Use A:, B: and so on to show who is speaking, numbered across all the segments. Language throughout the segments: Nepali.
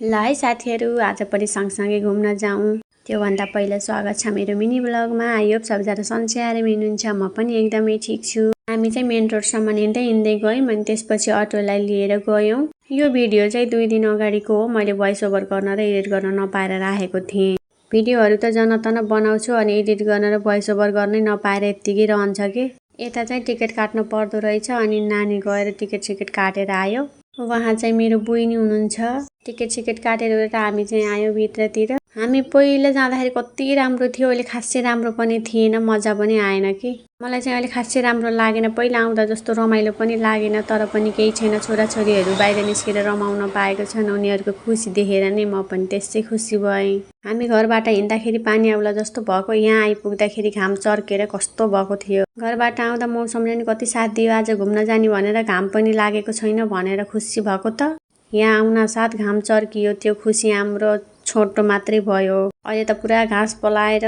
A: ल है साथीहरू, आज पनि सँगसँगै घुम्न जाउँ। त्योभन्दा पहिला स्वागत छ मेरो मिनी ब्लगमा। आई होप सबजना सन्चै आरामै हुनुहुन्छ। म पनि एकदमै ठिक छु। हामी चाहिँ मेन रोडसम्म हिँड्दै गयौँ अनि त्यसपछि अटोलाई लिएर गयौँ। यो भिडियो चाहिँ 2 दिन अगाडिको हो। मैले भोइस ओभर गर्न र एडिट गर्न नपाएर राखेको थिएँ। भिडियोहरू त जनतन बनाउँछु अनि एडिट गर्न र भोइस ओभर गर्नै नपाएर यत्तिकै रहन्छ के। यता चाहिँ टिकट काट्नु पर्दो रहेछ अनि नानी गएर टिकट काटेर आयो। वहाँ चाहिँ मेरो बहिनी हुनुहुन्छ। टिकट काटेर हामी चाहिँ आयौँ भित्रतिर। हामी पहिला जाँदाखेरि कति राम्रो थियो, अहिले खासै राम्रो पनि थिएन, मजा पनि आएन कि। मलाई चाहिँ अहिले खासै राम्रो लागेन। पहिला आउँदा जस्तो रमाइलो पनि लागेन। तर पनि केही छैन, छोराछोरीहरू बाहिर निस्केर रमाउन पाएको छन्। उनीहरूको खुसी देखेर नै म पनि त्यसै खुसी भएँ। हामी घरबाट हिँड्दाखेरि पानी आउला जस्तो भएको, यहाँ आइपुग्दाखेरि घाम चर्केर कस्तो भएको थियो। घरबाट आउँदा मौसमले नि कति साथ दियो। आज घुम्न जाने भनेर घाम पनि लागेको छैन भनेर खुसी भएको त यहाँ आउन साथ घाम चर्कियो। त्यो खुसी हाम्रो छोटो मात्रै भयो। अहिले त पुरा घाँस पलाएर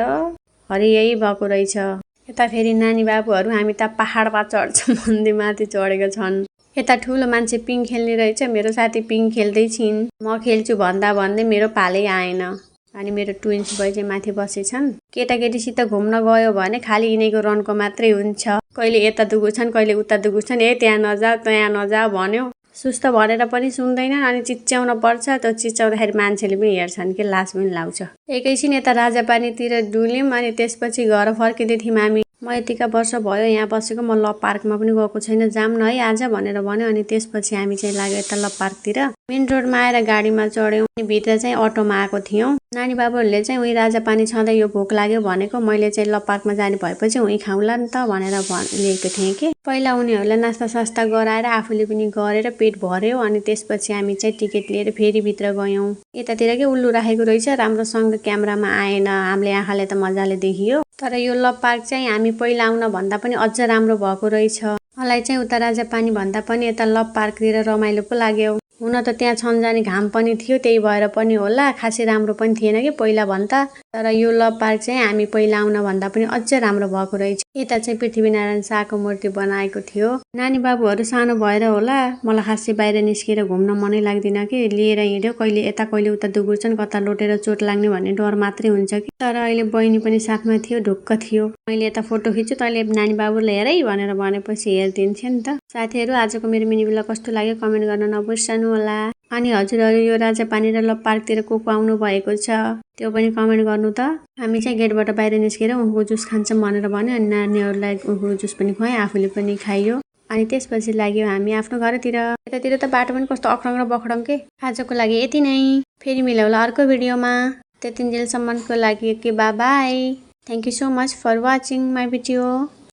A: हरियै भएको रहेछ। यता फेरि नानी बाबुहरू हामी त पहाडमा चढ्छौँ मन्दिरमाथि चढेको छन्। यता ठुलो मान्छे पिङ खेल्ने रहेछ। मेरो साथी पिङ खेल्दै छिन्। म खेल्छु भन्दा भन्दै मेरो पालै आएन अनि मेरो ट्विन्स बोय चाहिँ माथि बसेछन्। केटाकेटीसित घुम्न गयो भने खालि यिनीको रनको मात्रै हुन्छ। कहिले यता दुगुछन्, कहिले उता दुगुछन्। त्यहाँ नजा भन्यो। सुस्त भनेर पनि सुन्दैनन् अनि चिच्याउन पर्छ। त्यो चिच्याउँदाखेरि मान्छेले पनि हेर्छन् कि लास पनि लाउँछ। एकैछिन यता राजापानीतिर डुल्यौँ अनि त्यसपछि घर फर्किँदै थियौँ हामी। म यतिका वर्ष भयो यहाँ बसेको, म लभ पार्कमा पनि गएको छैन, जाऊँ न है आज भनेर भन्यो। अनि त्यसपछि हामी चाहिँ लाग्यो यता लभ पार्कतिर। मेन रोडमा आएर गाडीमा चढ्यौँ अनि भित्र चाहिँ अटोमा आएको थियौँ। नानी बाबुहरूले चाहिँ उही राजापानी छँदै यो भोक लाग्यो भनेको। मैले चाहिँ लभ पार्कमा जाने भएपछि उही खाउँला नि त भनेर लिएको थिएँ कि। पहिला उनीहरूलाई नास्ता सास्ता गराएर आफूले पनि गरेर पेट भर्यो अनि त्यसपछि हामी चाहिँ टिकट लिएर फेरि भित्र गयौँ। यतातिर के उल्लु राखेको रहेछ, राम्रोसँग क्यामेरामा आएन, हामीले आँखाले त मजाले देखियो। तर यो लभ पार्क चाहिँ हामी पहिला आउन भन्दा पनि अझ राम्रो भएको रहेछ। मलाई चाहिँ उता राजापानी भन्दा पनि यता लभ पार्कतिर रमाइलो पो लाग्यो। हुन त त्यहाँ छन्जाने घाम पनि थियो, त्यही भएर पनि होला खासै राम्रो पनि थिएन कि पहिला भन्दा। तर यो लभ पार्क चाहिँ हामी पहिला आउन भन्दा पनि अझ राम्रो भएको रहेछ। यता चाहिँ पृथ्वीनारायण शाहको मूर्ति बनाएको थियो। नानी बाबुहरू सानो भएर होला मलाई खासै बाहिर निस्केर घुम्न मनै लाग्दैन कि। लिएर हिँड्यो, कहिले यता कहिले उता दुगुर्छन्, कता लोटेर चोट लाग्ने भन्ने डर मात्रै हुन्छ कि। तर अहिले बहिनी पनि साथमा थियो, ढुक्क थियो। मैले यता फोटो खिच्छु, तैँले नानी बाबुले हेर है भनेर भनेपछि हेरिदिन्थ्यो नि त। साथीहरू, आजको मेरो मिनी ब्लग कस्तो लाग्यो कमेन्ट गर्न नबिर्सनु होला। अनि हजुरहरू यो राजापानी र लभ पार्कतिर को आउनु भएको छ त्यो पनि कमेन्ट गर्नु त। हामी चाहिँ गेटबाट बाहिर निस्केर उखुको जुस खान्छौँ भनेर भन्यो अनि नानीहरूलाई उखुको जुस पनि खुवाएँ, आफूले पनि खाइयो। अनि त्यसपछि लाग्यो हामी आफ्नो घरतिर। यतातिर त बाटो पनि कस्तो अख्रङ र बखरङ के। आजको लागि यति नै, फेरि मिलौला अर्को भिडियोमा। त्यतिन्जेलसम्मको लागि bye bye. Thank you so much for watching my video.